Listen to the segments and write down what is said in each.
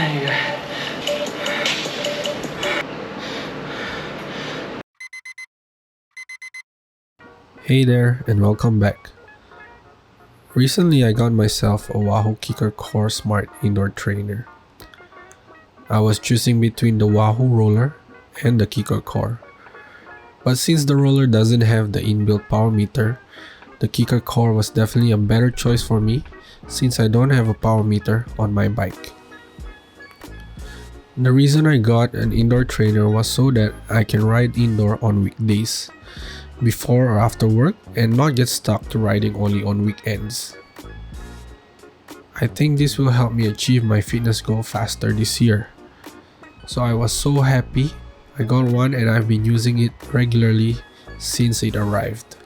Hey there and welcome back. Recently I got myself a Wahoo Kicker Core Smart Indoor Trainer. I was choosing between the Wahoo roller and the Kicker Core. But since the roller doesn't have the inbuilt power meter, the Kicker Core was definitely a better choice for me since I don't have a power meter on my bike. The reason I got an indoor trainer was so that I can ride indoor on weekdays, before or after work, and not get stuck to riding only on weekends. I think this will help me achieve my fitness goal faster this year. So I was so happy I got one and I've been using it regularly since it arrived.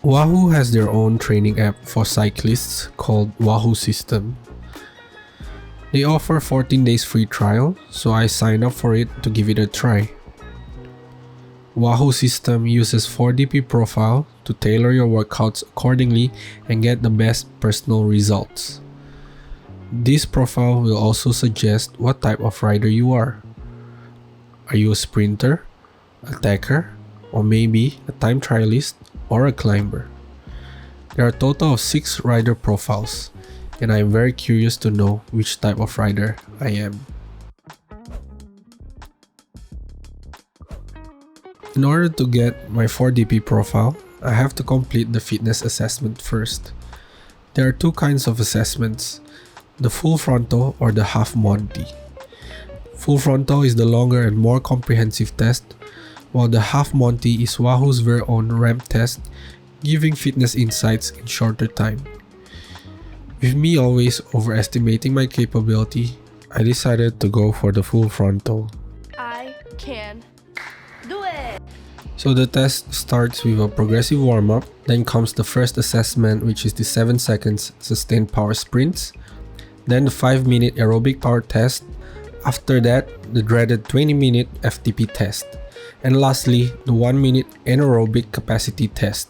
Wahoo has their own training app for cyclists called Wahoo Systm. They offer 14 days free trial, so I signed up for it to give it a try. Wahoo Systm uses 4DP profile to tailor your workouts accordingly and get the best personal results. This profile will also suggest what type of rider you are. Are you a sprinter, attacker, or maybe a time trialist or a climber? There are a total of 6 rider profiles, and I am very curious to know which type of rider I am. In order to get my 4DP profile, I have to complete the fitness assessment first. There are 2 kinds of assessments, the full frontal or the half Monty. Full frontal is the longer and more comprehensive test, while the half Monty is Wahoo's very own ramp test, giving fitness insights in shorter time. With me always overestimating my capability, I decided to go for the full frontal. I can do it! So the test starts with a progressive warm-up, then comes the first assessment, which is the 7 seconds sustained power sprints, then the 5-minute aerobic power test, after that the dreaded 20-minute FTP test, and lastly the 1-minute anaerobic capacity test.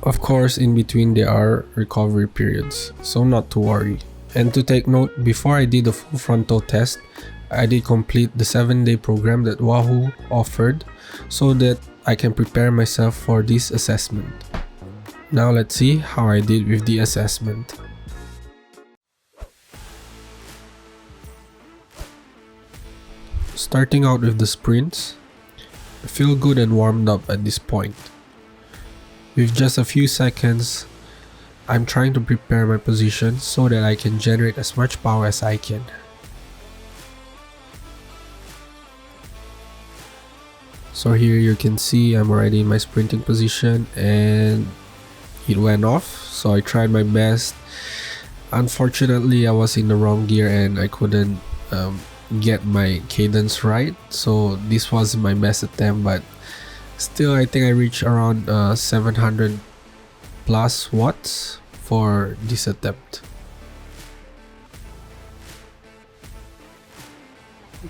Of course, in between there are recovery periods, so not to worry. And to take note, before I did the full frontal test, I did complete the 7-day program that Wahoo offered so that I can prepare myself for this assessment. Now let's see how I did with the assessment. Starting out with the sprints, I feel good and warmed up at this point. With just a few seconds, I'm trying to prepare my position so that I can generate as much power as I can. So here you can see I'm already in my sprinting position and it went off, so I tried my best. Unfortunately, I was in the wrong gear and I couldn't get my cadence right, so this was my best attempt, but still I think I reached around 700 plus watts for this attempt.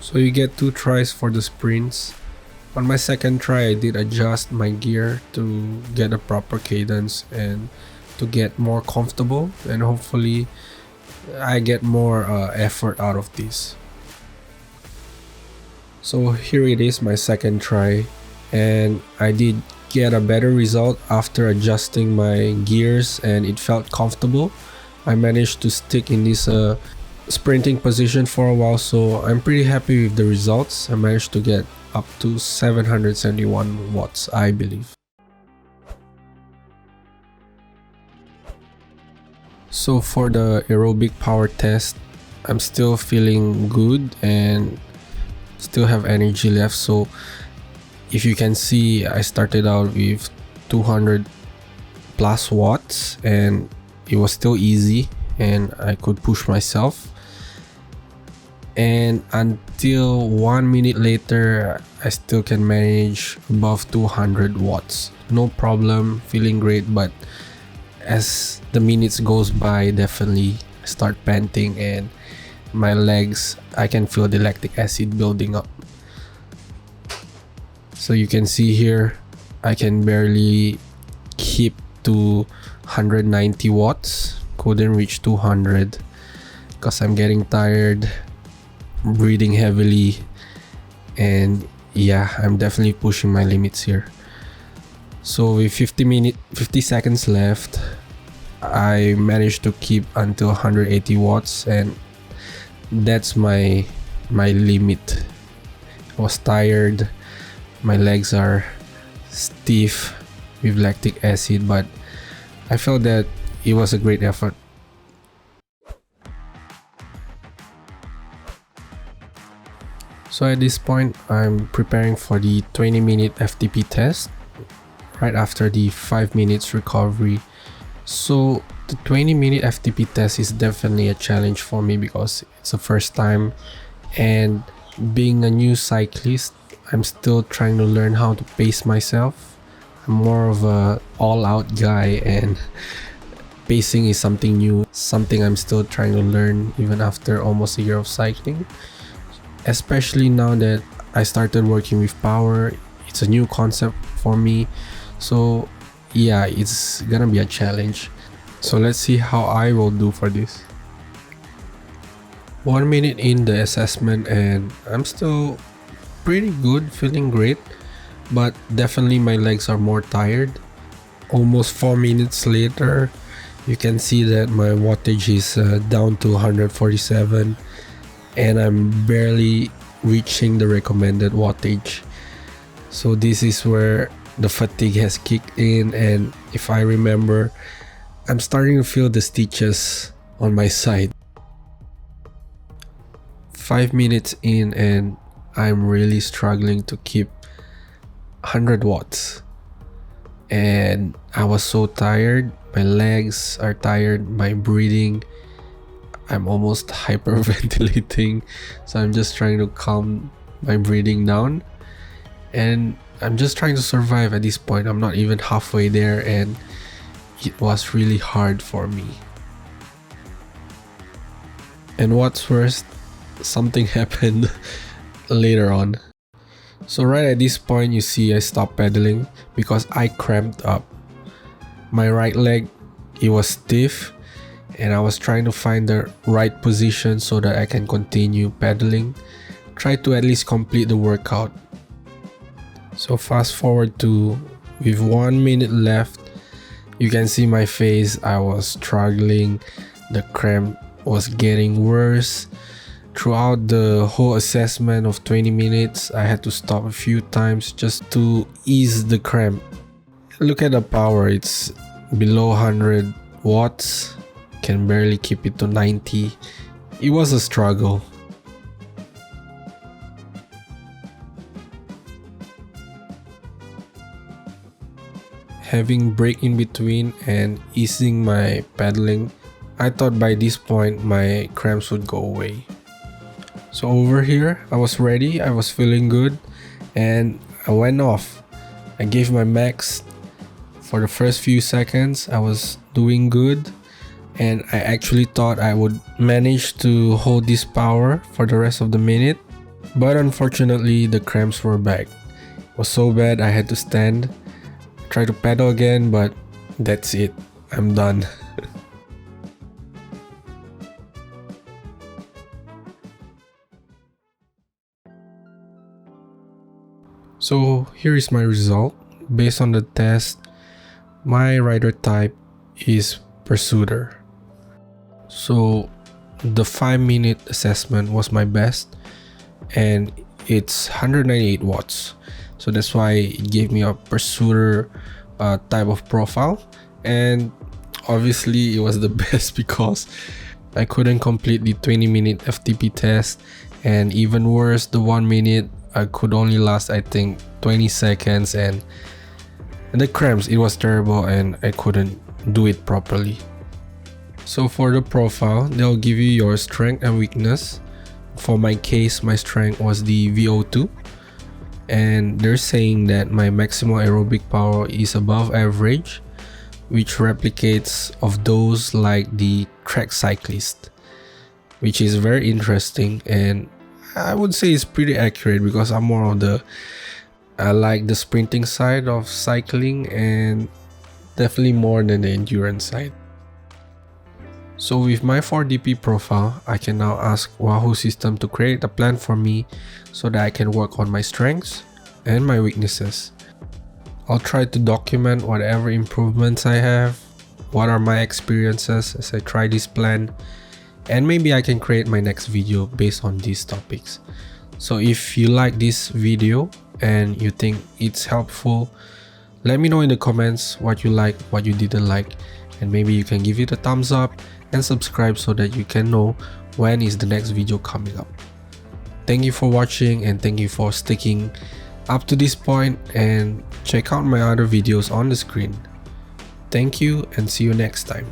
So you get 2 tries for the sprints. On my second try, I did adjust my gear to get a proper cadence and to get more comfortable, and hopefully I get more effort out of this. So here it is, my second try, and I did get a better result after adjusting my gears and it felt comfortable. I managed to stick in this sprinting position for a while, so I'm pretty happy with the results. I managed to get up to 771 watts, I believe. So for the aerobic power test, I'm still feeling good and still have energy left. So if you can see, I started out with 200 plus watts and it was still easy and I could push myself. And until 1 minute later, I still can manage above 200 watts. No problem, feeling great, but as the minutes goes by, definitely start panting and my legs, I can feel the lactic acid building up. So you can see here, I can barely keep to 190 watts, couldn't reach 200 because I'm getting tired, breathing heavily, and yeah, I'm definitely pushing my limits here. So with 50 seconds left, I managed to keep until 180 watts, and that's my limit. I was tired, my legs are stiff with lactic acid, but I felt that it was a great effort. So at this point, I'm preparing for the 20-minute FTP test right after the 5 minutes recovery. So the 20-minute FTP test is definitely a challenge for me because it's the first time, and being a new cyclist, I'm still trying to learn how to pace myself. I'm more of a all-out guy, and pacing is something new, something I'm still trying to learn even after almost a year of cycling. Especially now that I started working with power, it's a new concept for me. So yeah, it's gonna be a challenge. So let's see how I will do for this. 1 minute in the assessment and I'm still pretty good, feeling great, but definitely my legs are more tired. Almost 4 minutes later, you can see that my wattage is down to 147, and I'm barely reaching the recommended wattage. So this is where the fatigue has kicked in, and if I remember, I'm starting to feel the stitches on my side. 5 minutes in and I'm really struggling to keep 100 watts, and I was so tired. My legs are tired, my breathing, I'm almost hyperventilating, so I'm just trying to calm my breathing down, and I'm just trying to survive at this point. I'm not even halfway there, and it was really hard for me. And what's worse, something happened later on. So right at this point, you see I stopped pedaling because I cramped up. My right leg, it was stiff, and I was trying to find the right position so that I can continue pedaling, try to at least complete the workout. So fast forward to with 1 minute left, you can see my face. I was struggling, the cramp was getting worse. Throughout the whole assessment of 20 minutes, I had to stop a few times just to ease the cramp. Look at the power, it's below 100 watts, can barely keep it to 90. It was a struggle. Having break in between and easing my pedaling, I thought by this point my cramps would go away. So over here, I was ready, I was feeling good, and I went off. I gave my max. For the first few seconds, I was doing good, and I actually thought I would manage to hold this power for the rest of the minute. But unfortunately, the cramps were back. It was so bad I had to stand, try to pedal again, but that's it. I'm done. So here is my result. Based on the test, my rider type is pursuiter. So the 5-minute assessment was my best, and it's 198 watts. So that's why it gave me a pursuiter type of profile, and obviously it was the best because I couldn't complete the 20-minute FTP test, and even worse, the 1 minute I could only last I think 20 seconds, and the cramps, it was terrible and I couldn't do it properly. So for the profile, they'll give you your strength and weakness. For my case, my strength was the VO2, and they're saying that my maximal aerobic power is above average, which replicates of those like the track cyclist, which is very interesting, and I would say it's pretty accurate because I'm more of I like the sprinting side of cycling, and definitely more than the endurance side. So with my 4DP profile, I can now ask Wahoo Systm to create a plan for me so that I can work on my strengths and my weaknesses. I'll try to document whatever improvements I have, what are my experiences as I try this plan, and maybe I can create my next video based on these topics. So if you like this video and you think it's helpful, let me know in the comments what you like, what you didn't like, and maybe you can give it a thumbs up and subscribe so that you can know when is the next video coming up. Thank you for watching and thank you for sticking up to this point, and check out my other videos on the screen. Thank you and see you next time.